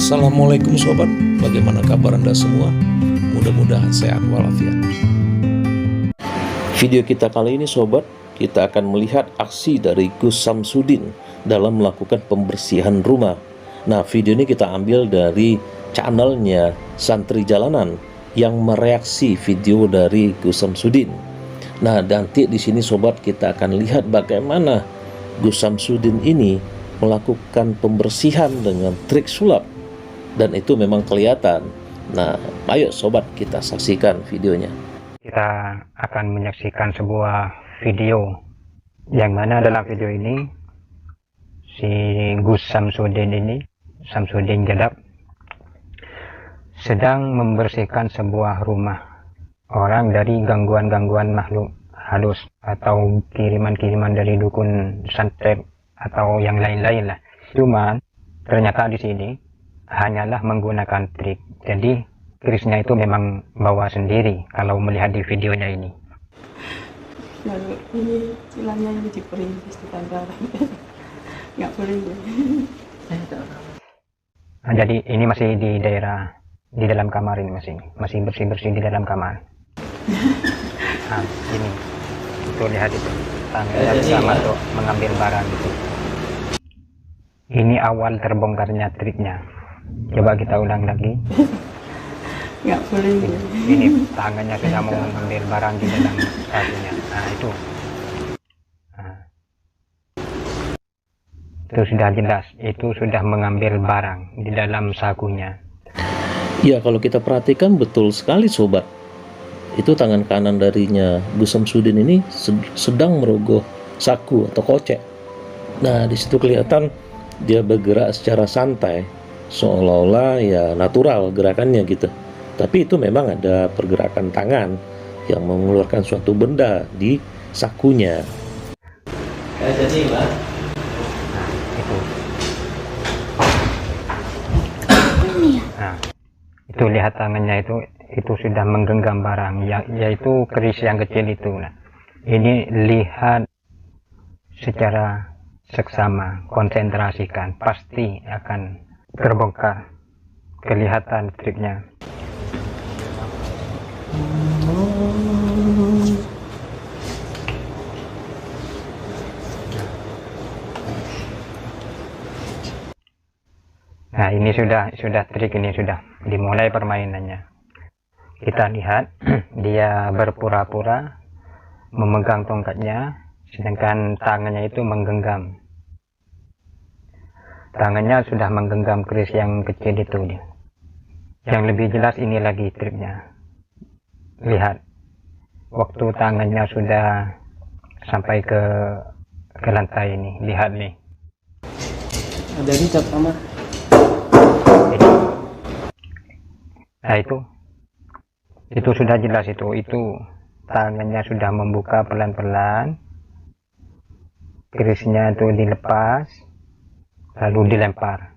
Assalamualaikum sobat, bagaimana kabar Anda semua? Mudah-mudahan sehat walafiat. Video kita kali ini sobat, kita akan melihat aksi dari Gus Samsudin dalam melakukan pembersihan rumah. Nah, video ini kita ambil dari channelnya Santri Jalanan yang mereaksi video dari Gus Samsudin. Nah, nanti di sini sobat kita akan lihat bagaimana Gus Samsudin ini melakukan pembersihan dengan trik sulap. Dan itu memang kelihatan. Nah, ayo sobat kita saksikan videonya. Kita akan menyaksikan sebuah video yang mana dalam video ini si Gus Samsudin ini, Samsudin Jedab, sedang membersihkan sebuah rumah orang dari gangguan-gangguan makhluk halus atau kiriman-kiriman dari dukun santet atau yang lain-lain lah. Cuman ternyata di sini hanyalah menggunakan trik. Jadi kerisnya itu memang bawa sendiri kalau melihat di videonya ini. Lalu ini silangnya ini diperintis di tandaran. Nggak boleh ya. Nah, jadi ini masih di daerah di dalam kamar ini, masih bersih-bersih di dalam kamar. Nah, ini itu lihat itu tangannya bisa masuk mengambil barang itu. Ini awal terbongkarnya triknya. Coba kita ulang lagi. Nggak boleh ya. Ini tangannya sudah mau mengambil barang di dalam sakunya. Nah, itu. Nah. Itu sudah jelas. Itu sudah mengambil barang di dalam sakunya. Ya, kalau kita perhatikan betul sekali sobat. Itu tangan kanan darinya Gus Samsudin ini sedang merogoh saku atau kocek. Nah, di situ kelihatan dia bergerak secara santai, seolah-olah ya natural gerakannya gitu. Tapi itu memang ada pergerakan tangan yang mengeluarkan suatu benda di sakunya. Jadi lah. Nah, itu. Nah, itu lihat tangannya itu sudah menggenggam barang, yaitu keris yang kecil itu. Nah, ini lihat secara seksama, konsentrasikan, pasti akan terbongkar, kelihatan triknya. Nah, ini sudah trik, ini sudah dimulai permainannya. Kita lihat dia berpura-pura memegang tongkatnya, sedangkan tangannya itu menggenggam. Tangannya sudah menggenggam keris yang kecil itu. Yang lebih jelas ini lagi triknya. Lihat, waktu tangannya sudah sampai ke lantai ini. Lihat nih. Ada di cat kamar. Nah, itu sudah jelas itu tangannya sudah membuka pelan-pelan. Kerisnya itu dilepas, lalu dilempar.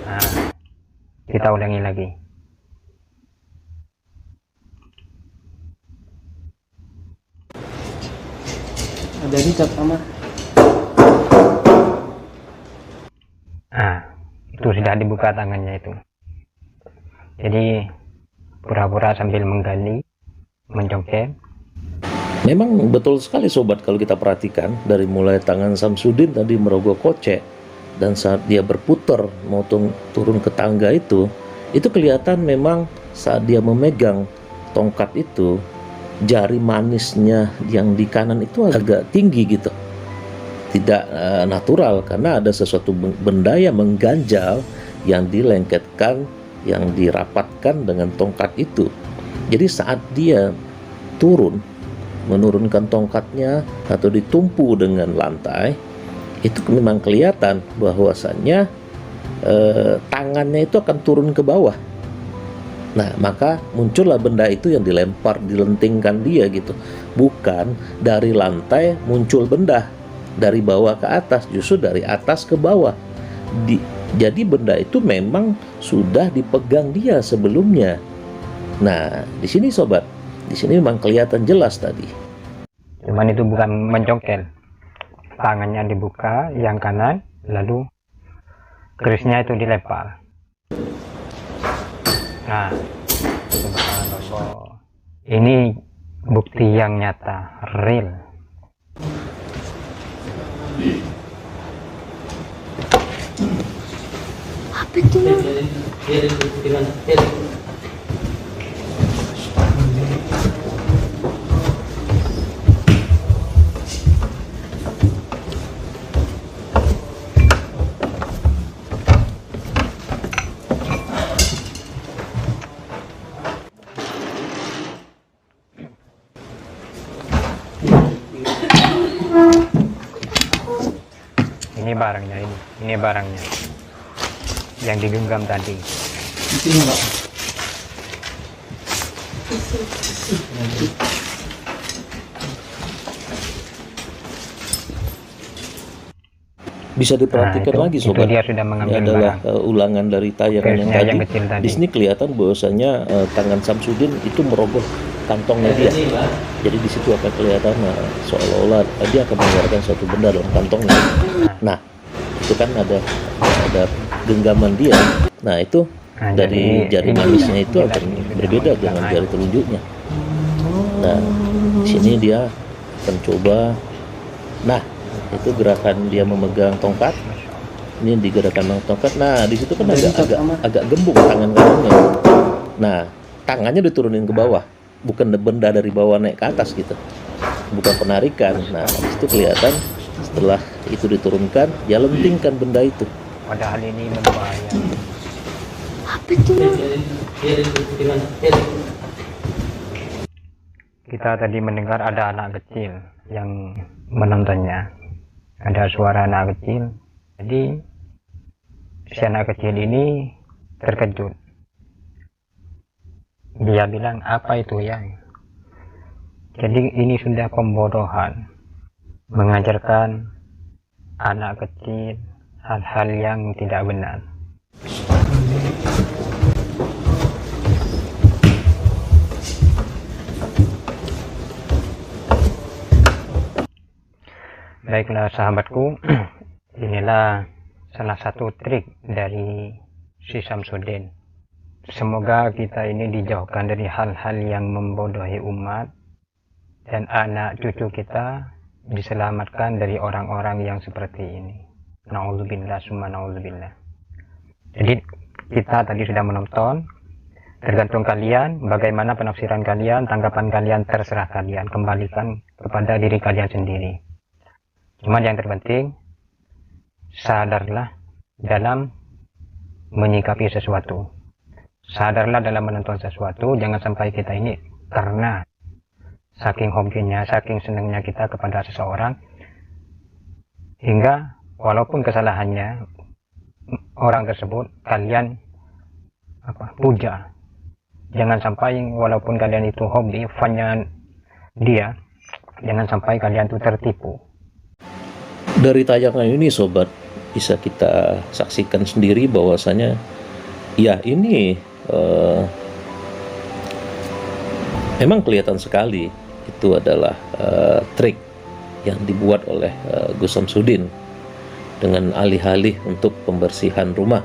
Nah, kita ulangi lagi. Ada di cat kamar. Nah, itu sudah dibuka tangannya itu. Jadi pura-pura sambil menggali, mencongkel. Memang betul sekali sobat kalau kita perhatikan dari mulai tangan Samsudin tadi merogoh kocek dan saat dia berputar mau turun ke tangga itu kelihatan memang saat dia memegang tongkat itu jari manisnya yang di kanan itu agak tinggi gitu. Tidak natural karena ada sesuatu benda yang mengganjal yang dilengketkan, yang dirapatkan dengan tongkat itu. Jadi saat dia menurunkan tongkatnya atau ditumpu dengan lantai, itu memang kelihatan bahwasannya tangannya itu akan turun ke bawah. Nah, maka muncullah benda itu yang dilempar, dilentingkan dia gitu. Bukan dari lantai muncul benda dari bawah ke atas, justru dari atas ke bawah. Jadi benda itu memang sudah dipegang dia sebelumnya. Nah, di sini sobat, di sini memang kelihatan jelas tadi. Cuman itu bukan mencongkel. Tangannya dibuka yang kanan, lalu kerisnya itu dilempar. Nah, subhanallah. Ini bukti yang nyata, real. Apa itu? Ini barangnya, ini barangnya yang digenggam tadi. Isinya Pak. Bisa diperhatikan Nah, lagi itu sobat. dia sudah Ini mengambil adalah barang. ulangan dari tayangan yang Kerisnya tadi. yang kecil tadi. Di sini kelihatan bahwasanya tangan Samsudin itu merogoh kantongnya dia. Jadi di situ akan kelihatan seolah-olah dia akan mengeluarkan suatu benda dalam kantongnya. Nah, itu kan ada genggaman dia. Nah, itu Nah, dari jadi jari ini manisnya sudah- itu ini akan sudah berbeda mulai dengan naik. jari telunjuknya. Nah, di sini dia akan coba. Nah, itu gerakan dia memegang tongkat. Ini digerakkan dengan tongkat. Nah, di situ kan agak gembung tangan kanannya. Nah, tangannya diturunin ke bawah, bukan benda dari bawah naik ke atas gitu, bukan penarikan. Nah, di situ kelihatan setelah itu diturunkan, dia lentingkan benda itu. Padahal ini membahaya. Apa itu? Kita tadi mendengar ada anak kecil yang menontonnya. Ada suara anak kecil. Jadi si anak kecil ini terkejut. Dia bilang, apa itu ya? Jadi ini sudah pembodohan. Mengajarkan anak kecil hal-hal yang tidak benar. Baiklah sahabatku, inilah salah satu trik dari si Samsudin. Semoga kita ini dijauhkan dari hal-hal yang membodohi umat dan anak cucu kita diselamatkan dari orang-orang yang seperti ini. Na'udzubillah summa na'udzubillah. Jadi kita tadi sudah menonton. Tergantung kalian, bagaimana penafsiran kalian, tanggapan kalian, terserah kalian. Kembalikan kepada diri kalian sendiri. Cuman yang terpenting, sadarlah dalam menyikapi sesuatu. Sadarlah dalam menonton sesuatu. Jangan sampai kita ini karena saking hobinya, saking senangnya kita kepada seseorang, hingga walaupun kesalahannya orang tersebut kalian puja. Jangan sampai walaupun kalian itu hobi fannya dia, jangan sampai kalian itu tertipu. Dari tayangan ini sobat, bisa kita saksikan sendiri bahwasanya ya ini memang kelihatan sekali itu adalah trik yang dibuat oleh Gus Samsudin dengan alih-alih untuk pembersihan rumah,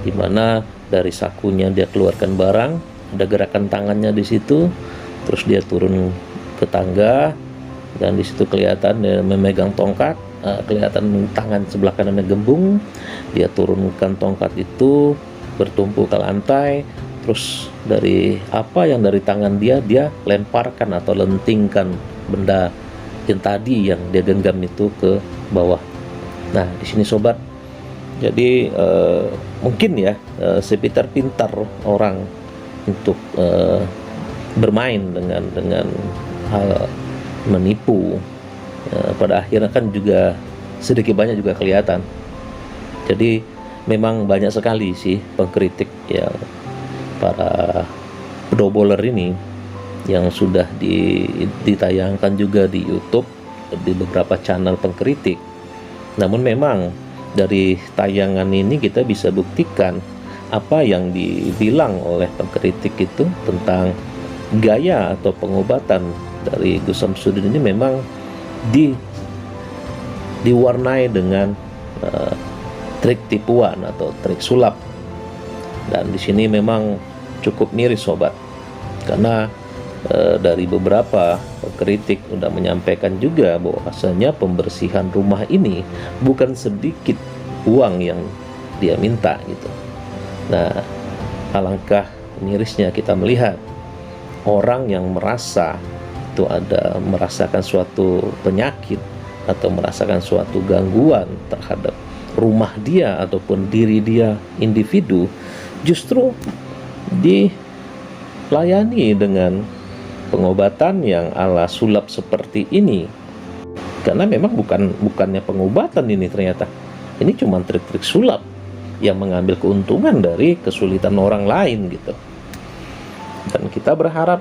di mana dari sakunya dia keluarkan barang, ada gerakan tangannya di situ, terus dia turun ke tangga dan di situ kelihatan dia memegang tongkat. Kelihatan tangan sebelah kanannya gembung, dia turunkan tongkat itu bertumpu ke lantai, terus dari apa yang dari tangan dia lemparkan atau lentingkan benda yang tadi yang dia genggam itu ke bawah. Nah, di sini sobat, jadi mungkin ya sepintar-pintar orang untuk bermain dengan hal menipu. Pada akhirnya kan juga sedikit banyak juga kelihatan. Jadi memang banyak sekali sih pengkritik ya para pedoboler ini yang sudah ditayangkan juga di YouTube di beberapa channel pengkritik. Namun memang dari tayangan ini kita bisa buktikan apa yang dibilang oleh pengkritik itu tentang gaya atau pengobatan dari Gus Samsudin ini memang diwarnai dengan trik tipuan atau trik sulap. Dan di sini memang cukup miris sobat, karena dari beberapa kritik sudah menyampaikan juga bahwasanya pembersihan rumah ini bukan sedikit uang yang dia minta gitu. Nah, alangkah mirisnya kita melihat orang yang merasa itu ada merasakan suatu penyakit atau merasakan suatu gangguan terhadap rumah dia ataupun diri dia individu, justru dilayani dengan pengobatan yang ala sulap seperti ini. Karena memang bukannya pengobatan ini, ternyata ini cuma trik-trik sulap yang mengambil keuntungan dari kesulitan orang lain gitu. Dan kita berharap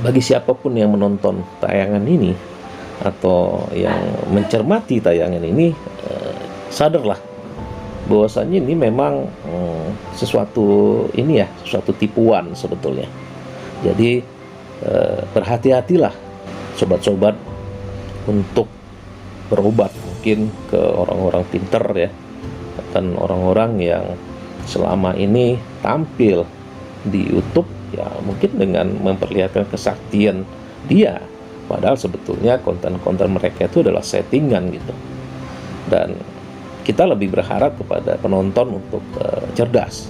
bagi siapapun yang menonton tayangan ini atau yang mencermati tayangan ini, sadarlah bahwasanya ini memang sesuatu tipuan sebetulnya. Jadi berhati-hatilah sobat-sobat untuk berobat mungkin ke orang-orang pinter ya, dan orang-orang yang selama ini tampil di YouTube ya mungkin dengan memperlihatkan kesaktian dia, padahal sebetulnya konten-konten mereka itu adalah settingan gitu. Dan kita lebih berharap kepada penonton untuk cerdas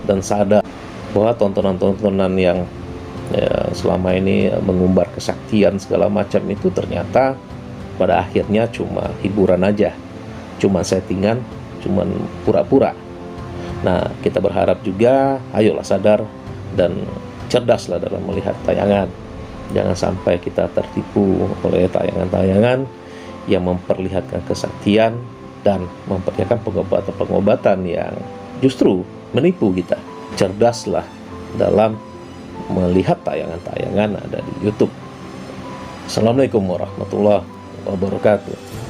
dan sadar bahwa tontonan-tontonan yang selama ini mengumbar kesaktian segala macam itu ternyata pada akhirnya cuma hiburan aja, cuma settingan, cuma pura-pura. Nah, kita berharap juga ayolah sadar dan cerdaslah dalam melihat tayangan. Jangan sampai kita tertipu oleh tayangan-tayangan yang memperlihatkan kesaktian dan memperlihatkan pengobatan-pengobatan yang justru menipu kita. Cerdaslah dalam melihat tayangan-tayangan ada di YouTube. Assalamualaikum warahmatullahi wabarakatuh.